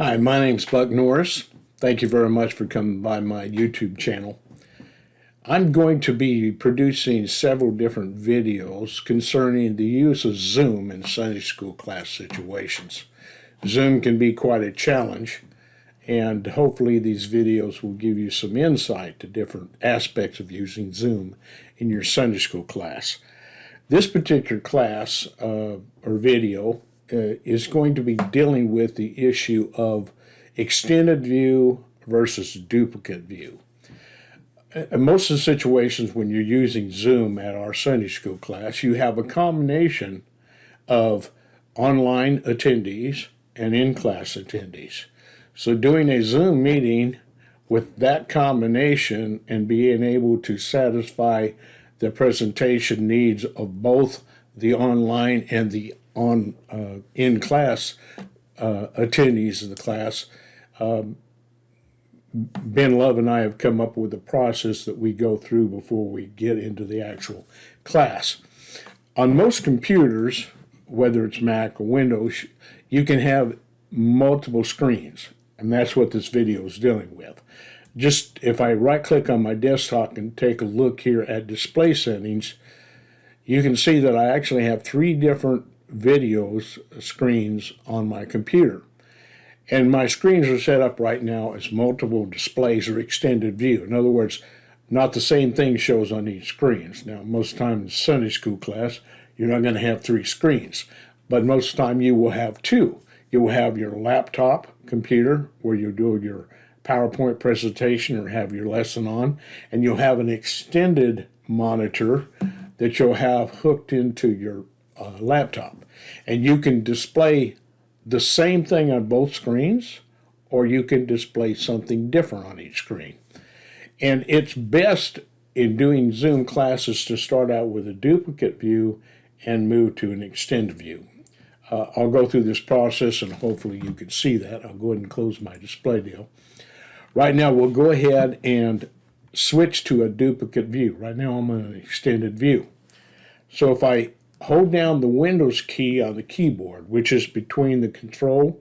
Hi, my name's Buck Norris. Thank you very much for coming by my YouTube channel. I'm going to be producing several different videos concerning the use of Zoom in Sunday school class situations. Zoom can be quite a challenge, and hopefully these videos will give you some insight to different aspects of using Zoom in your Sunday school class. This particular class or video is going to be dealing with the issue of extended view versus duplicate view. In most of the situations when you're using Zoom at our Sunday school class, you have a combination of online attendees and in-class attendees. So doing a Zoom meeting with that combination and being able to satisfy the presentation needs of both the online and the in-class attendees of the class, Ben Love and I have come up with a process that we go through before we get into the actual class. On most computers, whether it's Mac or Windows, you can have multiple screens, and that's what this video is dealing with. Just if I right-click on my desktop and take a look here at display settings, you can see that I actually have three different screens on my computer. And my screens are set up right now as multiple displays or extended view. In other words, not the same thing shows on each screen. Now, most times in Sunday school class, you're not going to have three screens, but most of the time you will have two. You will have your laptop computer where you do your PowerPoint presentation or have your lesson on, and you'll have an extended monitor that you'll have hooked into your laptop. And you can display the same thing on both screens, or you can display something different on each screen. And it's best in doing Zoom classes to start out with a duplicate view and move to an extended view. I'll go through this process and hopefully you can see that. I'll go ahead and close my display deal. Right now we'll go ahead and switch to a duplicate view. Right now I'm on an extended view. So if I hold down the Windows key on the keyboard, which is between the Control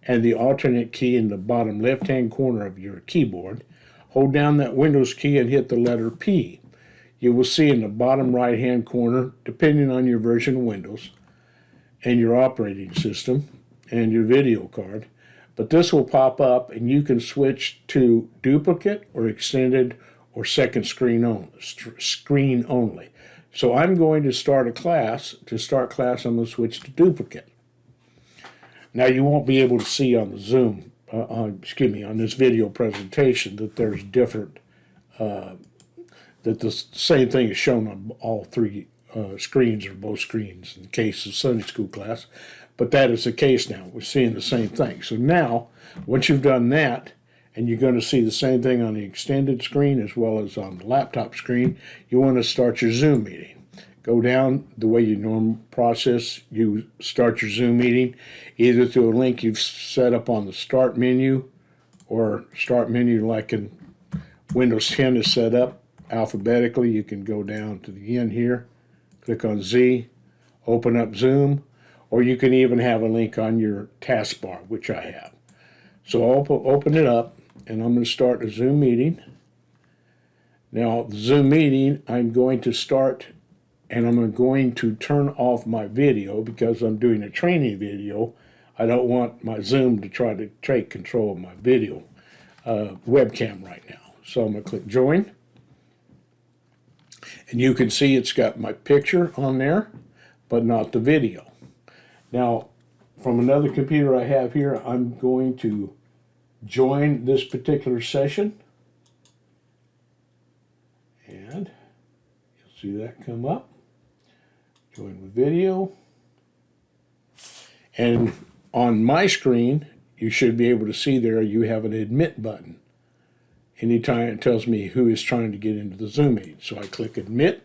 and the alternate key in the bottom left-hand corner of your keyboard, hold down that Windows key and hit the letter P. You will see in the bottom right-hand corner, depending on your version of Windows and your operating system and your video card, but this will pop up and you can switch to duplicate or extended or second screen only. So I'm going to start a class. To start class, I'm going to switch to duplicate. Now you won't be able to see on the Zoom, on this video presentation that there's different, that the same thing is shown on all three screens or both screens in the case of Sunday school class, but that is the case now. We're seeing the same thing. So now, once you've done that, and you're going to see the same thing on the extended screen as well as on the laptop screen, you want to start your Zoom meeting. Go down the way you normally process. You start your Zoom meeting either through a link you've set up on the Start menu, or Start menu like in Windows 10 is set up alphabetically. You can go down to the end here, click on Z, open up Zoom, or you can even have a link on your taskbar, which I have. So I'll open it up, and I'm going to start a Zoom meeting. Now, the Zoom meeting, I'm going to start, and I'm going to turn off my video because I'm doing a training video. I don't want my Zoom to try to take control of my video webcam right now. So I'm going to click Join. And you can see it's got my picture on there, but not the video. Now, from another computer I have here, I'm going to join this particular session. And you'll see that come up. Join with video. And on my screen, you should be able to see there you have an admit button. Anytime it tells me who is trying to get into the Zoom meeting. So I click admit,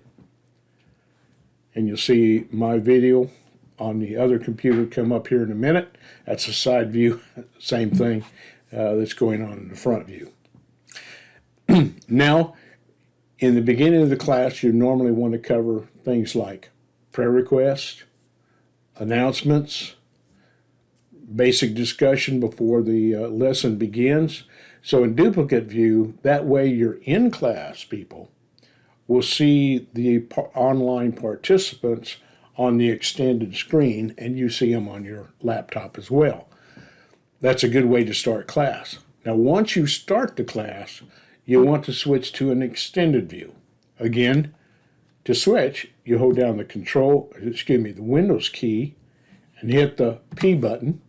and you'll see my video on the other computer come up here in a minute. That's a side view, same thing that's going on in the front view. Now, in the beginning of the class, you normally want to cover things like prayer requests, announcements, basic discussion before the lesson begins. So in duplicate view, that way your in-class people will see the online participants on the extended screen, and you see them on your laptop as well. That's a good way to start class. Now, once you start the class, you want to switch to an extended view. Again, to switch, you hold down the Windows key and hit the P button.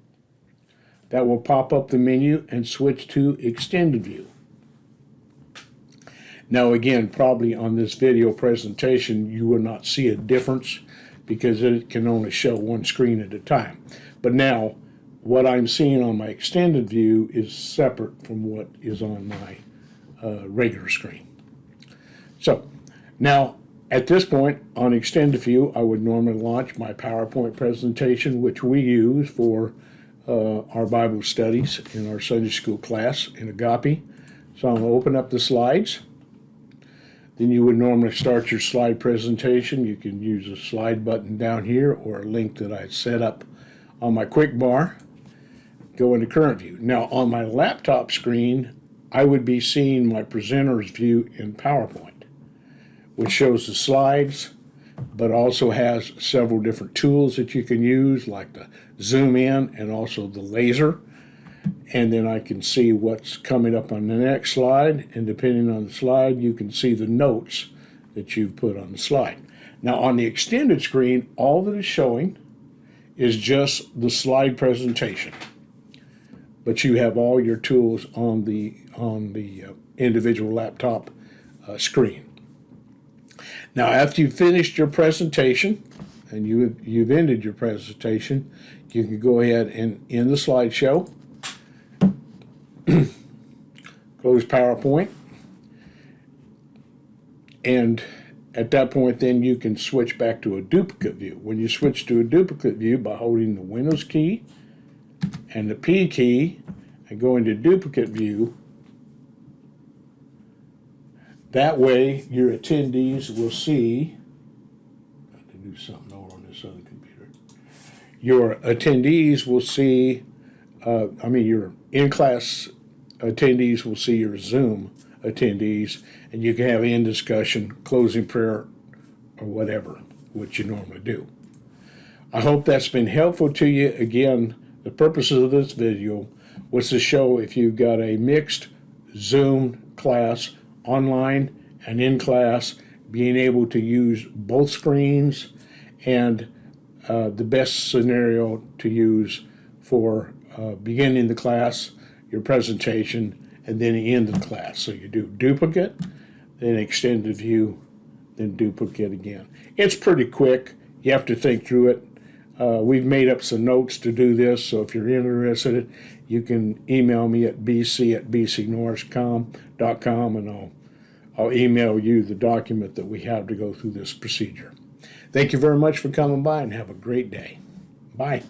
That will pop up the menu and switch to extended view. Now again, probably on this video presentation, you will not see a difference because it can only show one screen at a time. But now, what I'm seeing on my extended view is separate from what is on my regular screen. So, now, at this point, on extended view, I would normally launch my PowerPoint presentation, which we use for our Bible studies in our Sunday school class in Agape. So I'm going to open up the slides. Then you would normally start your slide presentation. You can use a slide button down here or a link that I set up on my quick bar. Go into current view. Now on my laptop screen, I would be seeing my presenter's view in PowerPoint, which shows the slides, but also has several different tools that you can use, like the zoom in and also the laser. And then I can see what's coming up on the next slide, and depending on the slide, you can see the notes that you've put on the slide. Now on the extended screen, all that is showing is just the slide presentation, but you have all your tools on the individual laptop screen. Now, after you've finished your presentation and you've ended your presentation, you can go ahead and end the slideshow, close PowerPoint, and at that point then you can switch back to a duplicate view. When you switch to a duplicate view by holding the Windows key and the P key and go into duplicate view, that way, your attendees will see, I have to do something over on this other computer. Your attendees will see, your in-class attendees will see your Zoom attendees, and you can have end discussion, closing prayer, or whatever, which you normally do. I hope that's been helpful to you. Again, the purpose of this video was to show if you've got a mixed Zoom class, online and in class, being able to use both screens, and the best scenario to use for beginning the class, your presentation, and then the end of the class. So you do duplicate, then extended view, then duplicate again. It's pretty quick. You have to think through it. We've made up some notes to do this, so if you're interested, you can email me at bc@bcnorris.com, and I'll email you the document that we have to go through this procedure. Thank you very much for coming by, and have a great day. Bye.